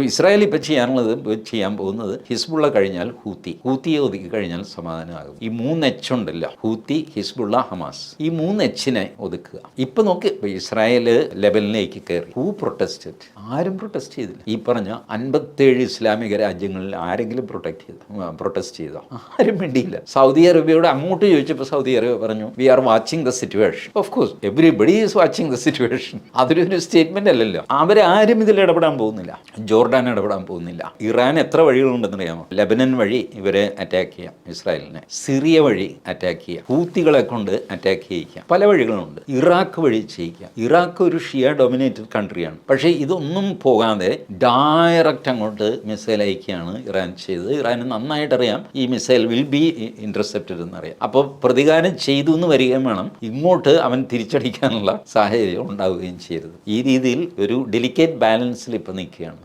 Israel ഇപ്പോൾ ചെയ്യാൻ പോകുന്നത് ഹിസ്ബുള്ള കഴിഞ്ഞാൽ ഹൂത്തിയെ ഒതുക്കി കഴിഞ്ഞാൽ സമാധാനമാകും. ഈ 3 H ഉണ്ടല്ലോ, ഹൂത്തി, ഹിസ്ബുള്ള, ഹമാസ്, ഈ 3 Hനെ ഒതുക്കുക. ഇപ്പൊ നോക്ക്, ഇപ്പൊ ഇസ്രായേൽ ലെബനിലേക്ക് കയറി. Who protested? ആരും പ്രൊട്ടസ്റ്റ് ചെയ്തില്ല. ഈ പറഞ്ഞ 57 ഇസ്ലാമിക രാജ്യങ്ങളിൽ ആരെങ്കിലും പ്രൊട്ടസ്റ്റ് ചെയ്തോ? ആരും വേണ്ടിയില്ല. സൗദി അറേബ്യയോട് അങ്ങോട്ട് ചോദിച്ചപ്പോൾ സൗദി അറേബ്യ പറഞ്ഞു, we are watching the situation. Of course everybody is watching the situation. അതൊരു സ്റ്റേറ്റ്മെന്റ് അല്ലല്ലോ. അവരാരും ഇതിൽ ഇടപെടാൻ പോകുന്നില്ല. ജോർഡാൻ ഇടപെടാൻ പോകുന്നില്ല. ഇറാൻ എത്ര വഴികളുണ്ടെന്ന് അറിയാമോ? ലെബനൻ വഴി ഇവരെ അറ്റാക്ക് ചെയ്യാം ഇസ്രായേലിനെ, സിറിയ വഴി അറ്റാക്ക് ചെയ്യാം, ഹൂത്തികളെ കൊണ്ട് അറ്റാക്ക് ചെയ്യിക്കാം, പല വഴികളുണ്ട്. ഇറാഖ് വഴി ചെയ്യിക്കാം. ഇറാഖ് ഒരു ഷിയ ഡൊമിനേറ്റഡ് കൺട്രിയാണ്. പക്ഷേ ഇതൊന്നും പോകാതെ ഡയറക്റ്റ് അങ്ങോട്ട് മിസൈൽ അയക്കുകയാണ് ഇറാൻ ചെയ്തത്. ഇറാന് നന്നായിട്ട് അറിയാം ഈ മിസൈൽ വിൽ ബി ഇന്റർസെപ്റ്റഡ് എന്നറിയാം. അപ്പോൾ പ്രതികാരം ചെയ്തു എന്ന് വരികയും വേണം, ഇങ്ങോട്ട് അവൻ തിരിച്ചടിക്കാനുള്ള സാഹചര്യം ഉണ്ടാവുകയും ചെയ്തത്. ഈ രീതിയിൽ ഒരു ഡെലിക്കേറ്റ് ബാലൻസിൽ ഇപ്പം നിൽക്കുകയാണ്.